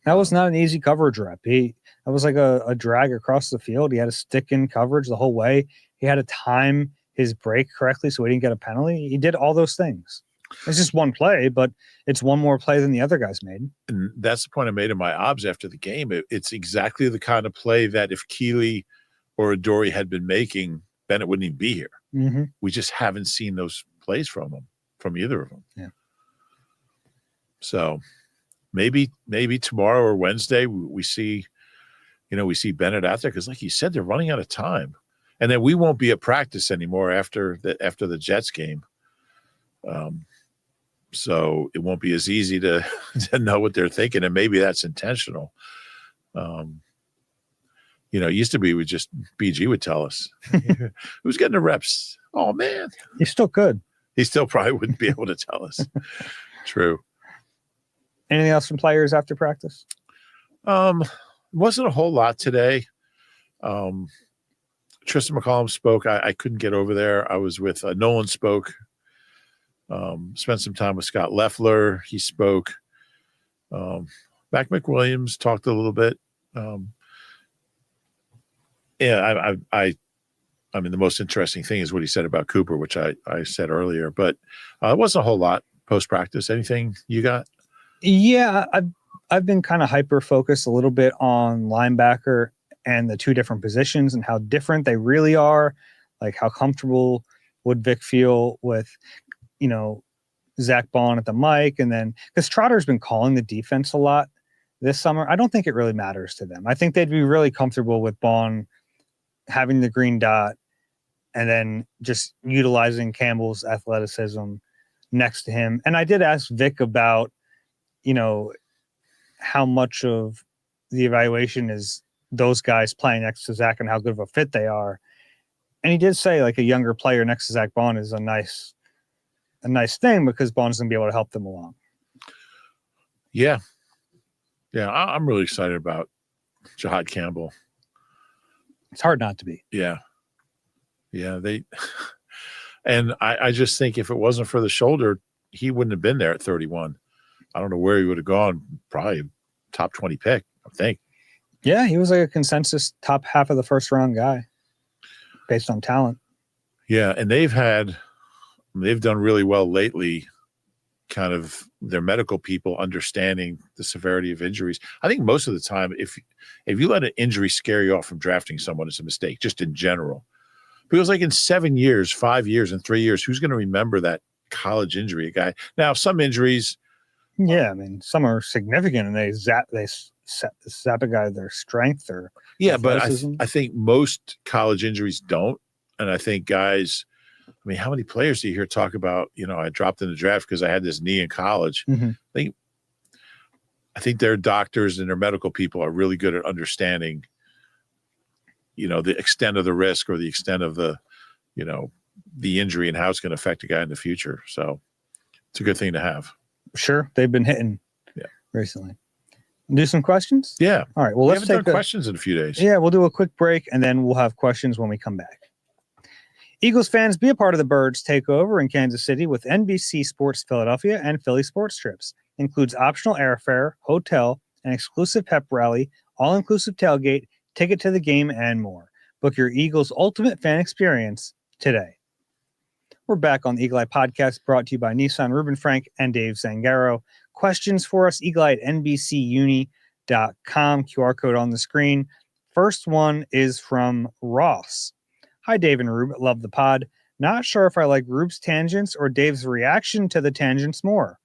That was not an easy coverage rep. That was like a drag across the field. He had to stick in coverage the whole way. He had to time his break correctly so he didn't get a penalty. He did all those things. It's just one play, but it's one more play than the other guys made. And that's the point I made in my obs after the game. It's exactly the kind of play that if Keeley or Adoree had been making, Bennett wouldn't even be here. Mm-hmm. We just haven't seen those plays from either of them. Yeah. So maybe tomorrow or Wednesday we see Bennett out there, because like you said, they're running out of time, and then we won't be at practice anymore after the Jets game. So it won't be as easy to know what they're thinking, and maybe that's intentional. It used to be BG would tell us who's getting the reps. Oh man, he still could. He still probably wouldn't be able to tell us. True. Anything else from players after practice? Wasn't a whole lot today. Tristan McCollum spoke. I couldn't get over there. I was with Nolan spoke. Spent some time with Scott Leffler. He spoke. Mac McWilliams talked a little bit. I mean, the most interesting thing is what he said about Cooper, which I said earlier, but it wasn't a whole lot post-practice. Anything you got? Yeah, I've been kind of hyper-focused a little bit on linebacker and the two different positions and how different they really are. Like, how comfortable would Vic feel with, Zach Bond at the mic, and then because Trotter's been calling the defense a lot this summer, I don't think it really matters to them. I think they'd be really comfortable with Bond having the green dot and then just utilizing Campbell's athleticism next to him. And I did ask Vic about, how much of the evaluation is those guys playing next to Zach and how good of a fit they are. And he did say, like, a younger player next to Zach Bond is a nice thing, because Bond's going to be able to help them along. Yeah. Yeah. I'm really excited about Jahad Campbell. It's hard not to be. Yeah. Yeah. And I just think if it wasn't for the shoulder, he wouldn't have been there at 31. I don't know where he would have gone. Probably top 20 pick, I think. Yeah. He was like a consensus top half of the first round guy based on talent. Yeah. And they've done really well lately, kind of their medical people understanding the severity of injuries. I think most of the time, if you let an injury scare you off from drafting someone, it's a mistake, just in general. Because like in 7 years, 5 years, and 3 years, who's going to remember that college injury guy? Now, some injuries. Yeah, I mean, some are significant, and they zap a guy their strength or. Yeah, but I think most college injuries don't. And I think guys, I mean, how many players do you hear talk about, I dropped in the draft because I had this knee in college? Mm-hmm. I think their doctors and their medical people are really good at understanding, the extent of the risk or the extent of the injury and how it's going to affect a guy in the future. So it's a good thing to have. Sure. They've been hitting recently. Do some questions? Yeah. All right. Well, we let's haven't done questions in a few days. Yeah, we'll do a quick break, and then we'll have questions when we come back. Eagles fans, be a part of the Birds takeover in Kansas City with NBC Sports Philadelphia and Philly Sports Trips. Includes optional airfare, hotel, an exclusive pep rally, all-inclusive tailgate, ticket to the game, and more. Book your Eagles ultimate fan experience today. We're back on the Eagle Eye Podcast, brought to you by Nissan, Reuben Frank, and Dave Zangaro. Questions for us, eagle eye at nbcuni.com, QR code on the screen. First one is from Ross. Hi, Dave and Rube. Love the pod. Not sure if I like Rube's tangents or Dave's reaction to the tangents more.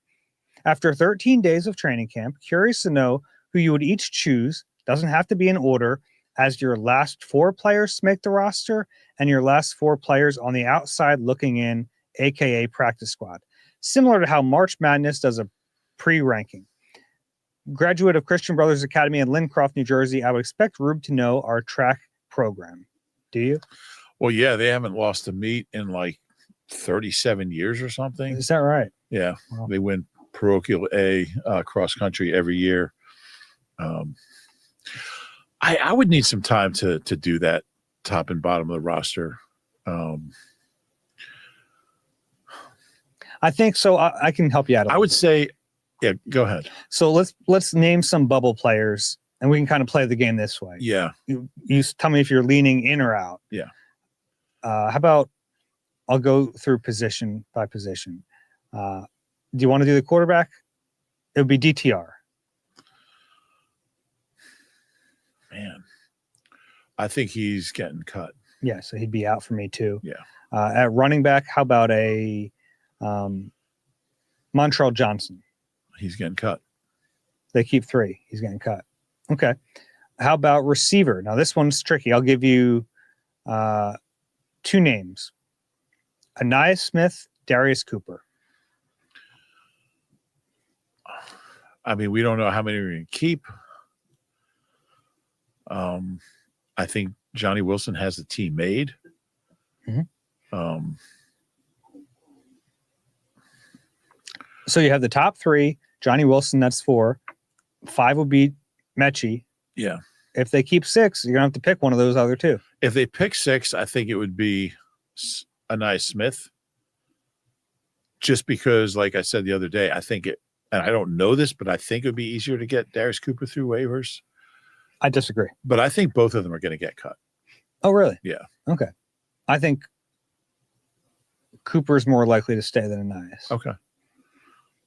After 13 days of training camp, curious to know who you would each choose, doesn't have to be in order, as your last 4 players to make the roster and your last 4 players on the outside looking in, aka practice squad. Similar to how March Madness does a pre-ranking. Graduate of Christian Brothers Academy in Lincroft, New Jersey, I would expect Rube to know our track program. Do you? Well, yeah, they haven't lost a meet in like 37 years or something. Is that right? Yeah, Wow. They win parochial A cross country every year. I would need some time to do that top and bottom of the roster. I think so. I can help you out. I would say, yeah, go ahead. So let's name some bubble players, and we can kind of play the game this way. Yeah. You tell me if you're leaning in or out. Yeah. How about I'll go through position by position. Do you want to do the quarterback? It would be DTR. Man, I think he's getting cut. Yeah, so he'd be out for me too. Yeah. At running back, how about a Montrell Johnson? He's getting cut. They keep 3. He's getting cut. Okay. How about receiver? Now, this one's tricky. I'll give you 2 names. Anaya Smith, Darius Cooper. I mean, we don't know how many we're going to keep. I think Johnny Wilson has the team made. Mm-hmm. So you have the top 3. Johnny Wilson, that's 4. 5 would be Mechie. Yeah. If they keep 6, you're going to have to pick one of those other 2. If they pick 6, I think it would be Anaya Smith. Just because, like I said the other day, I think it, and I don't know this, but I think it would be easier to get Darius Cooper through waivers. I disagree. But I think both of them are going to get cut. Oh, really? Yeah. Okay. I think Cooper's more likely to stay than Anais. Okay.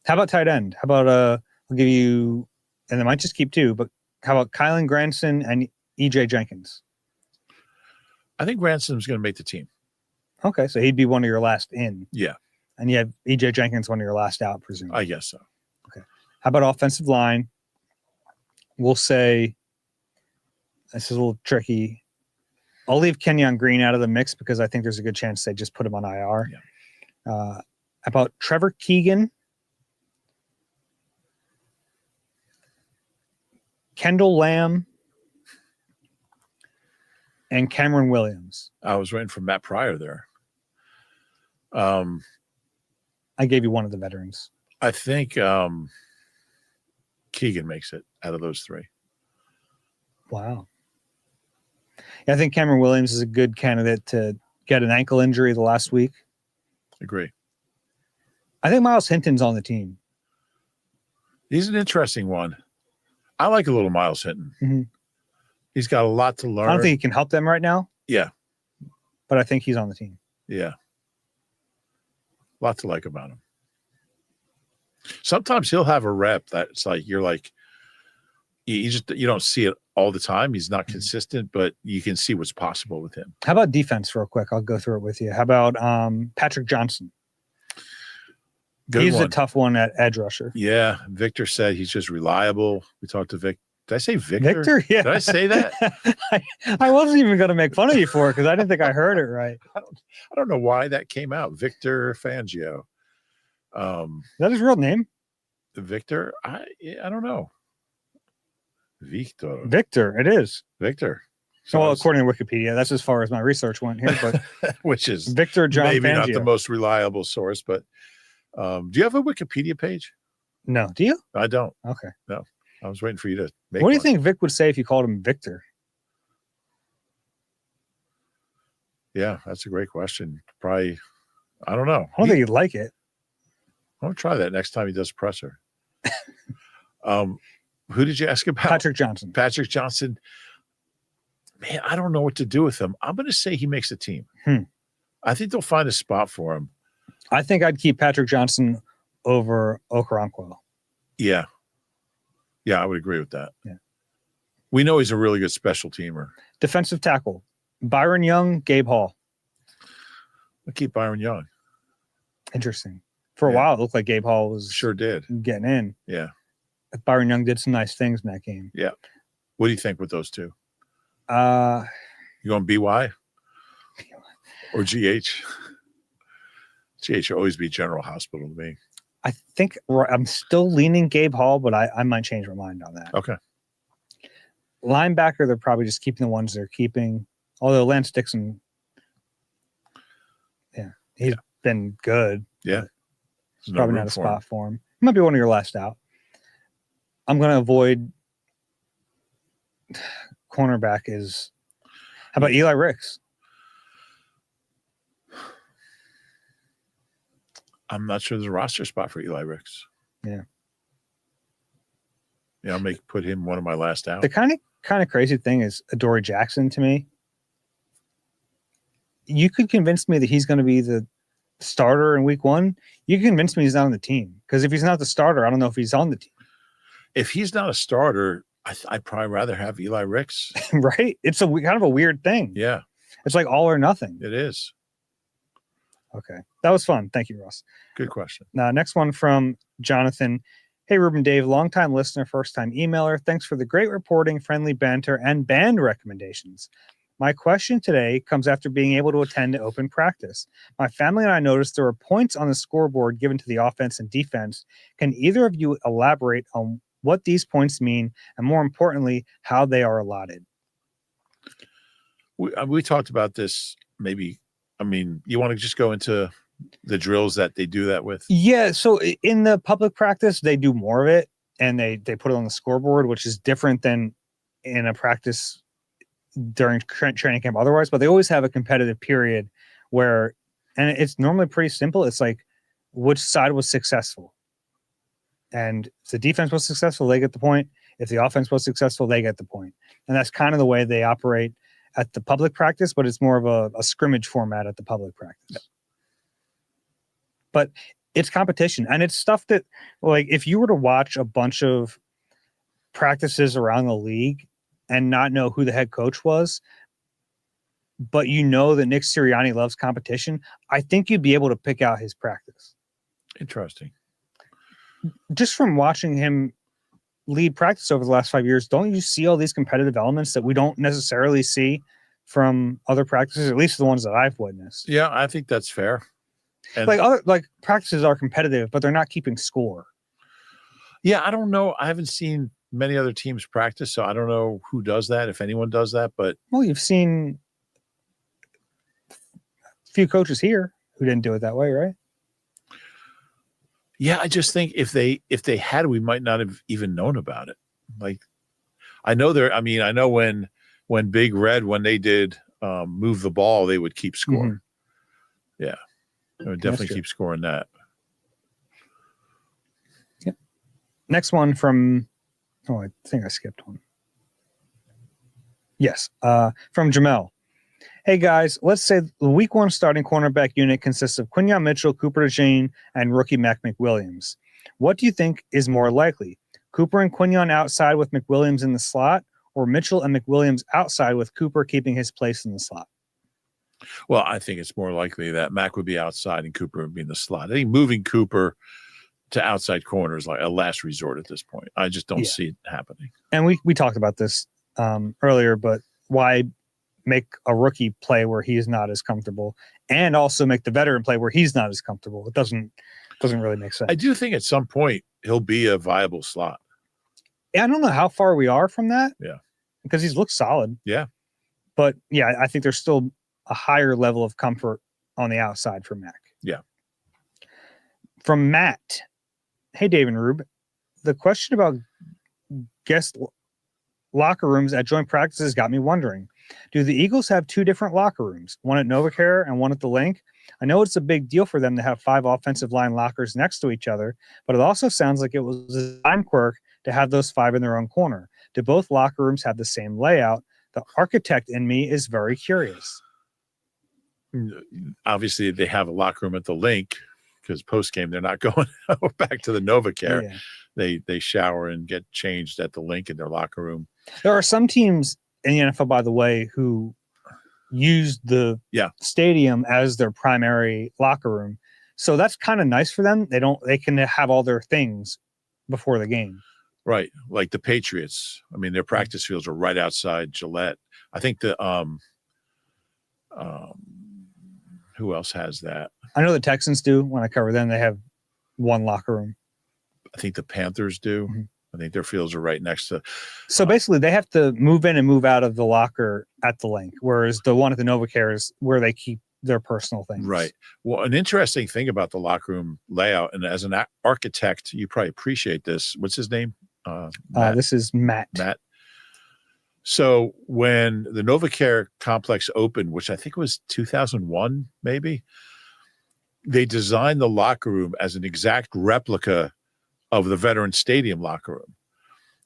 How about tight end? How about I'll give you, and they might just keep 2, but how about Kylan Granson and EJ Jenkins? I think Ransom's going to make the team. Okay, so he'd be one of your last in. Yeah. And you have EJ Jenkins one of your last out, presumably. I guess so. Okay. How about offensive line? We'll say, this is a little tricky. I'll leave Kenyon Green out of the mix because I think there's a good chance they just put him on IR. Yeah. How about Trevor Keegan, Kendall Lamb, and Cameron Williams? I was waiting for Matt Pryor there. I gave you one of the veterans. I think Keegan makes it out of those 3. Wow. Yeah, I think Cameron Williams is a good candidate to get an ankle injury the last week. Agree. I think Miles Hinton's on the team. He's an interesting one. I like a little Miles Hinton. Mm-hmm. He's got a lot to learn. I don't think he can help them right now. Yeah. But I think he's on the team. Yeah. Lot to like about him. Sometimes he'll have a rep that's like, you're like, you don't see it all the time. He's not consistent, but you can see what's possible with him. How about defense real quick? I'll go through it with you. How about Patrick Johnson? He's a tough one at edge rusher. Yeah. Victor said he's just reliable. We talked to Vic. Did I say Victor? Victor? Yeah. Did I say that? I wasn't even going to make fun of you for it because I didn't think I heard it right. I don't know why that came out. Victor Fangio. Is that his real name? Victor? I don't know. Victor, it is. Victor. So well, according to Wikipedia, that's as far as my research went here. But which is Victor John maybe Fangio. Not the most reliable source, but do you have a Wikipedia page? No. Do you? I don't. Okay. No. I was waiting for you to make What do you one. think Vic would say if you called him Victor? Yeah, that's a great question. Probably, I don't know. I don't think he'd like it. I'm going to try that next time he does presser. Who did you ask about? Patrick Johnson. Patrick Johnson. Man, I don't know what to do with him. I'm going to say he makes the team. I think they'll find a spot for him. I think I'd keep Patrick Johnson over Okoronkwo. Yeah. Yeah, I would agree with that. Yeah. We know he's a really good special teamer. Defensive tackle, Byron Young, Gabe Hall. I'll keep Byron Young. Interesting. For a while, it looked like Gabe Hall was sure did getting in. Yeah. Byron Young did some nice things in that game. Yeah. What do you think with those two? You going BY or GH? GH will always be General Hospital to me. I think I'm still leaning Gabe Hall, but I might change my mind on that. Okay. Linebacker, they're probably just keeping the ones they're keeping. Although Lance Dixon, he's been good. Yeah. It's probably not a spot for him. He might be one of your last out. I'm going to avoid cornerback is. How about Eli Ricks? I'm not sure there's a roster spot for Eli Ricks. Yeah. Yeah, I'll put him one of my last out. The kind of crazy thing is Adoree Jackson to me. You could convince me that he's going to be the starter in week 1. You can convince me he's not on the team. Because if he's not the starter, I don't know if he's on the team. If he's not a starter, I'd probably rather have Eli Ricks. Right? It's a kind of a weird thing. Yeah. It's like all or nothing. It is. Okay. That was fun. Thank you, Ross. Good question. Next one from Jonathan. Hey, Reuben, Dave, longtime listener, first-time emailer. Thanks for the great reporting, friendly banter, and band recommendations. My question today comes after being able to attend open practice. My family and I noticed there were points on the scoreboard given to the offense and defense. Can either of you elaborate on what these points mean, and more importantly, how they are allotted? We talked about this maybe. I mean, you want to just go into the drills that they do that with? Yeah. So in the public practice, they do more of it, and they put it on the scoreboard, which is different than in a practice during training camp otherwise. But they always have a competitive period where, and it's normally pretty simple. It's like which side was successful. And if the defense was successful, they get the point. If the offense was successful, they get the point. And that's kind of the way they operate at the public practice, but it's more of a scrimmage format at the public practice. Yeah. But it's competition, and it's stuff that, like, if you were to watch a bunch of practices around the league and not know who the head coach was, but you know that Nick Sirianni loves competition, I think you'd be able to pick out his practice. Interesting. Just from watching him lead practice over the last 5 years, don't you see all these competitive elements that we don't necessarily see from other practices, at least the ones that I've witnessed? Yeah, I think that's fair. And like practices are competitive, but they're not keeping score. Yeah, I don't know. I haven't seen many other teams practice, so I don't know who does that, if anyone does that. But you've seen a few coaches here who didn't do it that way, right? Yeah, I just think if they had, we might not have even known about it. Like, I know when Big Red, when they did move the ball, they would keep score. Mm-hmm. Yeah, they would definitely keep scoring that. Yep. Next one from, I think I skipped one. Yes, from Jamel. Hey guys, let's say the week 1 starting cornerback unit consists of Quinyon Mitchell, Cooper DeJean, and rookie Mac McWilliams. What do you think is more likely? Cooper and Quinyon outside with McWilliams in the slot, or Mitchell and McWilliams outside with Cooper keeping his place in the slot? Well, I think it's more likely that Mac would be outside and Cooper would be in the slot. I think moving Cooper to outside corner is like a last resort at this point. I just don't see it happening. And we talked about this earlier, but why make a rookie play where he's not as comfortable, and also make the veteran play where he's not as comfortable? It doesn't really make sense. I do think at some point he'll be a viable slot. I don't know how far we are from that. Yeah. Because he's looked solid. Yeah. But yeah, I think there's still a higher level of comfort on the outside for Mac. Yeah. From Matt. Hey, Dave and Rube. The question about guest locker rooms at joint practices got me wondering. Do the Eagles have 2 different locker rooms, one at NovaCare and one at the Link? I know it's a big deal for them to have 5 offensive line lockers next to each other, but it also sounds like it was a design quirk to have those 5 in their own corner. Do both locker rooms have the same layout? The architect in me is very curious. Obviously, they have a locker room at the link because post game they're not going back to the NovaCare. Yeah. They shower and get changed at the link in their locker room. There are some teams in the NFL, by the way, who use the stadium as their primary locker room. So that's kind of nice for them. They can have all their things before the game. Right. Like the Patriots. I mean, their practice fields are right outside Gillette. I think who else has that? I know the Texans do. When I cover them, they have one locker room. I think the Panthers do. Mm-hmm. I think their fields are right next to. So basically, they have to move in and move out of the locker at the link, whereas the one at the NovaCare is where they keep their personal things. Right. Well, an interesting thing about the locker room layout, and as an architect, you probably appreciate this. What's his name? This is Matt. Matt. So when the NovaCare complex opened, which I think was 2001, maybe, they designed the locker room as an exact replica of the Veterans Stadium locker room.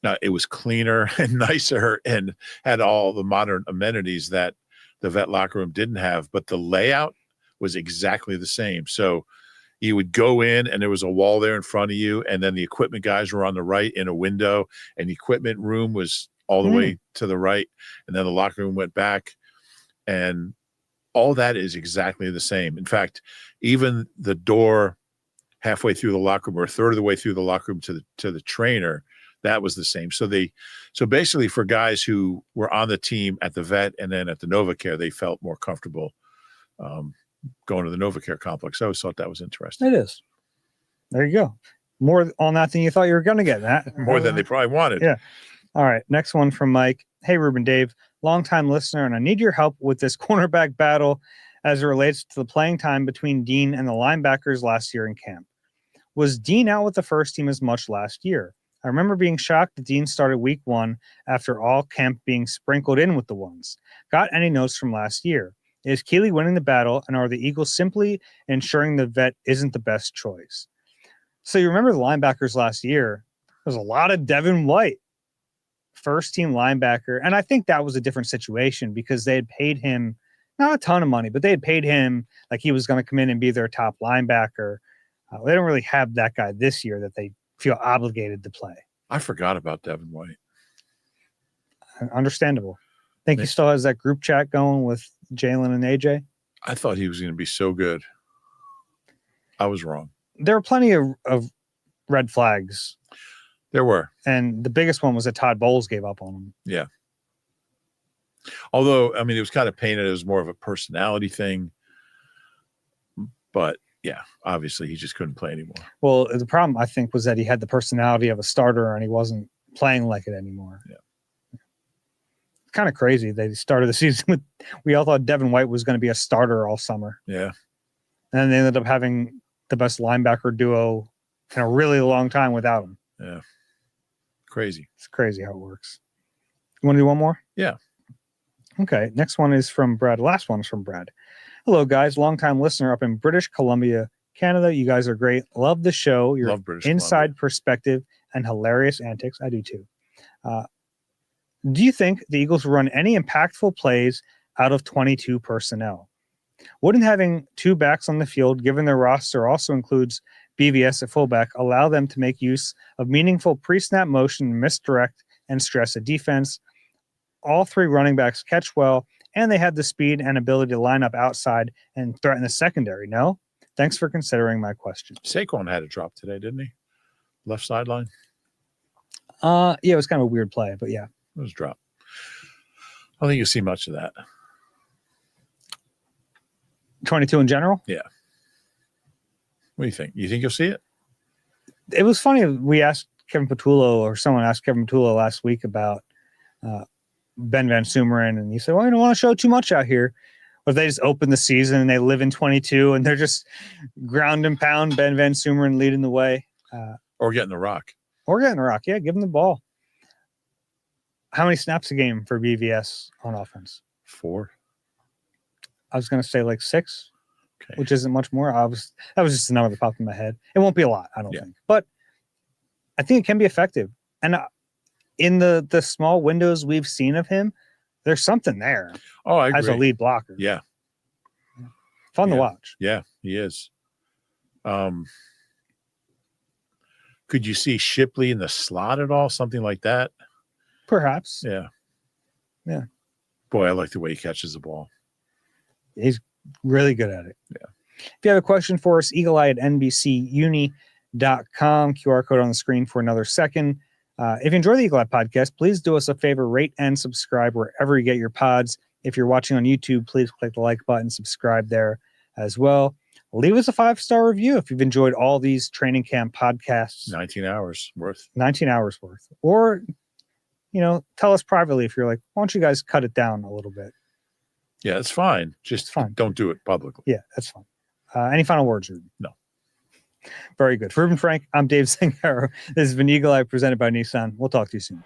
Now, it was cleaner and nicer and had all the modern amenities that the vet locker room didn't have, but the layout was exactly the same. So you would go in and there was a wall there in front of you, and then the equipment guys were on the right in a window, and the equipment room was all the way to the right, and then the locker room went back, and all that is exactly the same. In fact, even the door halfway through the locker room or a third of the way through the locker room to the trainer, that was the same. So basically for guys who were on the team at the vet and then at the NovaCare, they felt more comfortable going to the NovaCare complex. I always thought that was interesting. It is. There you go. More on that than you thought you were going to get, Matt. More than they probably wanted. Yeah. All right. Next one from Mike. Hey, Reuben, Dave, longtime listener, and I need your help with this cornerback battle as it relates to the playing time between Dean and the linebackers last year in camp. Was Dean out with the first team as much last year? I remember being shocked that Dean started week 1 after all camp being sprinkled in with the ones. Got any notes from last year? Is Keeley winning the battle, and are the Eagles simply ensuring the vet isn't the best choice? So you remember the linebackers last year, there was a lot of Devin White, first team linebacker. And I think that was a different situation because they had paid him not a ton of money, but they had paid him like he was going to come in and be their top linebacker. They don't really have that guy this year that they feel obligated to play. I forgot about Devin White. Understandable. I think he still has that group chat going with Jalen and AJ. I thought he was going to be so good. I was wrong. There were plenty of red flags. There were. And the biggest one was that Todd Bowles gave up on him. Yeah. Although, I mean, it was kind of painted as more of a personality thing. But, yeah, obviously he just couldn't play anymore. Well, the problem, I think, was that he had the personality of a starter and he wasn't playing like it anymore. Yeah. It's kind of crazy. They started the season with, we all thought Devin White was going to be a starter all summer. Yeah. And then they ended up having the best linebacker duo in a really long time without him. Yeah. Crazy. It's crazy how it works. You want to do one more? Yeah. Okay. Next one is from Brad. Last one is from Brad. Hello, guys. Longtime listener up in British Columbia, Canada. You guys are great. Love the show. Your inside perspective and hilarious antics. I do too. Do you think the Eagles will run any impactful plays out of 22 personnel? Wouldn't having two backs on the field, given their roster also includes BVS at fullback, allow them to make use of meaningful pre-snap motion, misdirect, and stress a defense? All three running backs catch well, and they have the speed and ability to line up outside and threaten the secondary. No? Thanks for considering my question. Saquon had a drop today, didn't he? Left sideline? Yeah, it was kind of a weird play, but yeah. It was a drop. I don't think you'll see much of that. 22 in general? Yeah. What do you think? You think you'll see it? It was funny. We asked Kevin Patullo, or someone asked Kevin Patullo last week about Ben Van Sumeren, and he said, well, I don't want to show too much out here. But they just open the season and they live in 22 and they're just ground and pound Ben Van Sumeren leading the way. Or getting the rock. Yeah, give him the ball. How many snaps a game for BVS on offense? 4. I was going to say like 6, okay, which isn't much more. That was just a number that popped in my head. It won't be a lot, I don't think. But I think it can be effective. And in the small windows we've seen of him, there's something there Oh, I as a agree. lead blocker. Yeah. Fun to Yeah. watch. Yeah, he is. Could you see Shipley in the slot at all? Something like that? Perhaps. Yeah. Yeah. Boy, I like the way he catches the ball. He's really good at it. Yeah. If you have a question for us, eagle-eye at nbcuni.com, QR code on the screen for another second. If you enjoy the Eagle Eye podcast, please do us a favor, rate and subscribe wherever you get your pods. If you're watching on YouTube, please click the like button, subscribe there as well. Leave us a 5-star review if you've enjoyed all these training camp podcasts. 19 hours worth. 19 hours worth. Or, tell us privately if you're like, why don't you guys cut it down a little bit? Yeah, it's fine. Just fine. Don't do it publicly. Yeah, that's fine. Any final words, Reuben? No. Very good. For Reuben Frank, I'm Dave Zangaro. This has been Eagle Eye presented by Nissan. We'll talk to you soon.